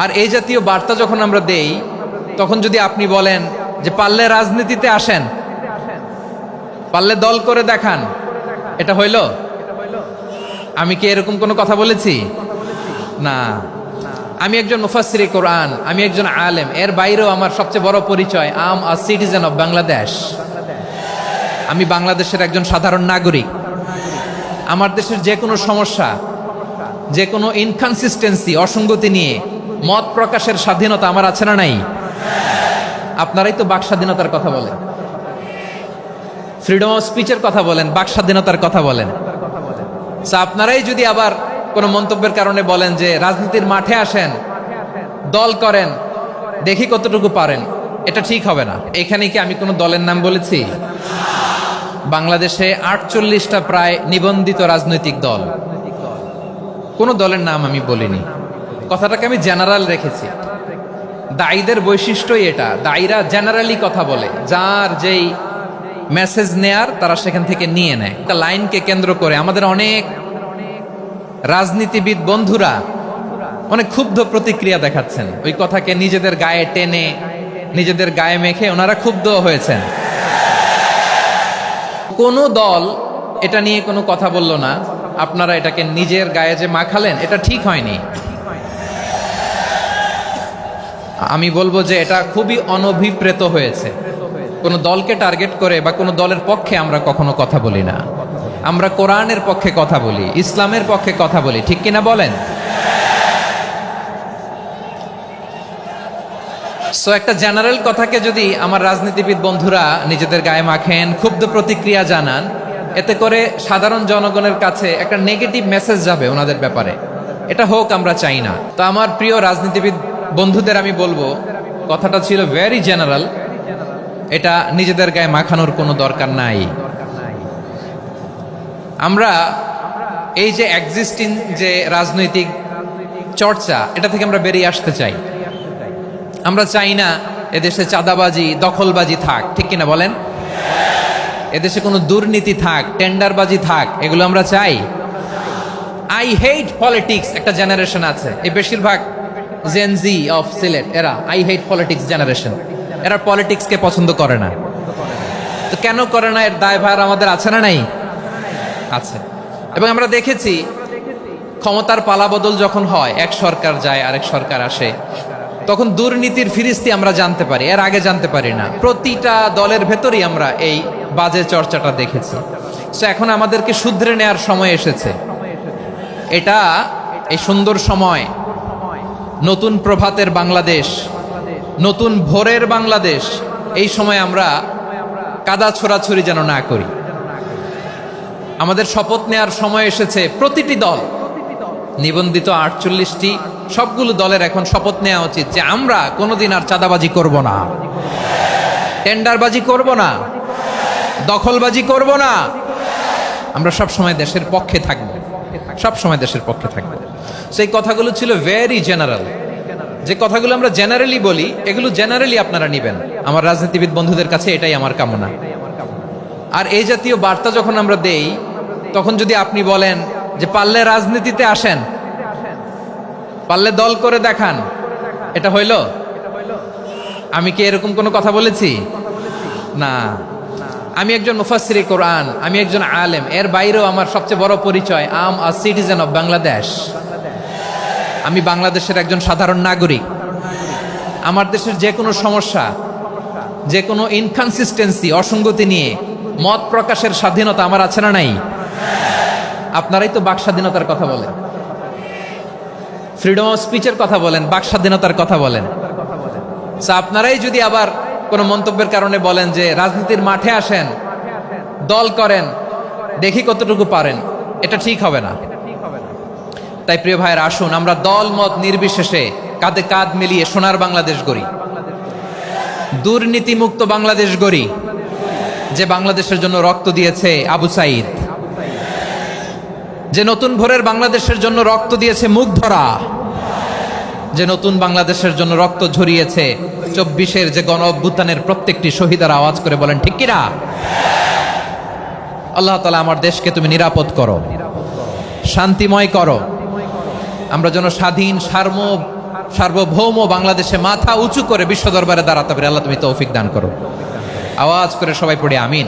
আর এই জাতীয় বার্তা যখন আমরা দেই, তখন যদি আপনি বলেন যে পারলে রাজনীতিতে আসেন, পারলে দল করে দেখান, এটা হইল? আমি কি এরকম কোনো কথা বলেছি? না। আমি একজন মুফাসসিরে কোরআন, আমি একজন আলেম, এর বাইরেও আমার সবচেয়ে বড় পরিচয় আম আ সিটিজেন অফ বাংলাদেশ। আমি বাংলাদেশের একজন সাধারণ নাগরিক। আমার দেশের যে কোনো সমস্যা, যে কোনো ইনকনসিস্টেন্সি, অসঙ্গতি নিয়ে মত প্রকাশের স্বাধীনতা আমার আছে না নাই? আপনারাই তো বাক স্বাধীনতার কথা বলেন, ফ্রিডম অফ স্পিচের কথা বলেন, বাক স্বাধীনতার কথা বলেন। আপনারাই যদি আবার কোন মন্তব্যের কারণে বলেন যে রাজনীতির মাঠে আসেন, দল করেন, দেখি কতটুকু পারেন, এটা ঠিক হবে না। এখানে কি আমি কোনো দলের নাম বলেছি? বাংলাদেশে 48টা প্রায় নিবন্ধিত রাজনৈতিক দল, কোনো দলের নাম আমি বলিনি। কথাটাকে আমি জেনারেল রেখেছি। দায়ীদের বৈশিষ্ট্যই এটা, দায়ীরা জেনারেলি কথা বলে, যার যেই মেসেজ নেয়ার তারা সেখান থেকে নিয়ে নেয়। একটা লাইনকে কেন্দ্র করে আমাদের অনেক রাজনীতিবিদ বন্ধুরা অনেক ক্ষুব্ধ প্রতিক্রিয়া দেখাচ্ছেন। ওই কথাকে নিজেদের গায়ে টেনে, নিজেদের গায়ে মেখে ওনারা ক্ষুব্ধ হয়েছেন। কোনো দল এটা নিয়ে কোনো কথা বলল না, আপনারা এটাকে নিজের গায়ে যে মাখালেন, এটা ঠিক হয়নি। আমি বলবো যে এটা খুবই অনভিপ্রেত হয়েছে। কোনো দলকে টার্গেট করে বা কোনো দলের পক্ষে আমরা কখনো কথা বলি না। আমরা কোরআনের পক্ষে কথা বলি, ইসলামের পক্ষে কথা বলি, ঠিক কিনা বলেন? সো একটা জেনারেল কথাকে যদি আমার রাজনীতিবিদ বন্ধুরা নিজেদের গায়ে মাখেন, ক্ষুব্ধ প্রতিক্রিয়া জানান, এতে করে সাধারণ জনগণের কাছে একটা নেগেটিভ মেসেজ যাবে ওনাদের ব্যাপারে। এটা হোক আমরা চাই না। তো আমার প্রিয় রাজনীতিবিদ বন্ধুদের আমি বলবো, কথাটা ছিল ভেরি জেনারেল, এটা নিজেদের গায়ে মাখানোর কোনো দরকার নাই। আমরা এই যে এক্সিস্টিং যে রাজনৈতিক চর্চা, এটা থেকে আমরা বেরিয়ে আসতে চাই। আমরা চাই না এদেশে চাঁদাবাজি, দখলবাজি থাক, ঠিক কিনা বলেন? এদেশে কোনো দুর্নীতি থাক, টেন্ডারবাজি থাক, এগুলো আমরা চাই? আই হেট পলিটিক্স একটা জেনারেশন আছে, এই বেশিরভাগ জেন জি অফ সিলেট, এরা আই হেট পলিটিক্স জেনারেশন। এরা পলিটিক্সকে পছন্দ করে না। তো কেন করে না, এর দায়ভার আমাদের আছে না নাই? আছে। এবং আমরা দেখেছি ক্ষমতার পালাবদল যখন হয়, এক সরকার যায় আরেক সরকার আসে, তখন দুর্নীতির ফিরিস্তি আমরা জানতে পারি, এর আগে জানতে পারি না। প্রতিটা দলের ভেতরেই আমরা এই বাজে চর্চাটা দেখেছি। সো এখন আমাদেরকে শুধরে নেওয়ার সময় এসেছে। এটা এই সুন্দর সময়, নতুন প্রভাতের বাংলাদেশ, নতুন ভোরের বাংলাদেশ, এই সময় আমরা কাদা ছোড়াছুরি যেন না করি। আমাদের শপথ নেওয়ার সময় এসেছে। প্রতিটি দল, নিবন্ধিত 48টি, সবগুলো দলের এখন শপথ নেওয়া উচিত যে আমরা কোনোদিন আর চাঁদাবাজি করব না, টেন্ডারবাজি করব না, দখলবাজি করব না। আমরা সব সময় দেশের পক্ষে থাকব, সব সময় দেশের পক্ষে থাকব। সেই কথাগুলো ছিল ভেরি জেনারেল। যে কথাগুলো আমরা জেনারেলি বলি, এগুলো জেনারেলি আপনারা নিবেন। আমার রাজনীতিবিদ বন্ধুদের কাছে এটাই আমার কামনা। আর এই জাতীয় বার্তা যখন আমরা দেই, তখন যদি আপনি বলেন যে পারলে রাজনীতিতে আসেন, পারলে দল করে দেখান, এটা হইল? আমি কি এরকম কোনো কথা বলেছি? না। আমি একজন মুফাসসিরে কোরআন, আমি একজন আলেম, এর বাইরেও আমার সবচেয়ে বড় পরিচয় আম আ সিটিজেন অফ বাংলাদেশ। আমি বাংলাদেশের একজন সাধারণ নাগরিক। আমার দেশের যে কোনো সমস্যা, যে কোনো ইনকনসিস্টেন্সি, অসঙ্গতি নিয়ে মত প্রকাশের স্বাধীনতা আমার আছে না নাই? আপনারাই তো বাক স্বাধীনতার কথা বলেন, ফ্রিডম অফ স্পিচের কথা বলেন, বাক স্বাধীনতার কথা বলেন। আপনারাই যদি আবার কোন মন্তব্যের কারণে বলেন যে রাজনীতির মাঠে আসেন, দল করেন, দেখি কতটুকু পারেন, এটা ঠিক হবে না। তাই প্রিয় ভাইয়ের, আসুন আমরা দল মত নির্বিশেষে কাঁধে কাঁধ মিলিয়ে সোনার বাংলাদেশ গড়ি, দুর্নীতিমুক্ত বাংলাদেশ গড়ি। যে বাংলাদেশের জন্য রক্ত দিয়েছে আবু সাইদ, যে নতুন ভোরের বাংলাদেশের জন্য রক্ত দিয়েছে মুগ্ধরা, যে নতুন বাংলাদেশের জন্য রক্ত ঝরিয়েছে 24-এর যে গণ অভ্যুত্থানের প্রত্যেকটি শহীদের আওয়াজ করে বলেন ঠিক কিনা? আল্লাহ তাআলা আমার দেশকে তুমি নিরাপদ করো, শান্তিময় করো। আমরা যেন স্বাধীন, সার্বভৌম বাংলাদেশে মাথা উঁচু করে বিশ্ব দরবারে দাঁড়াতে পারি। আল্লাহ তুমি তৌফিক দান করো। আওয়াজ করে সবাই পড়ি আমিন।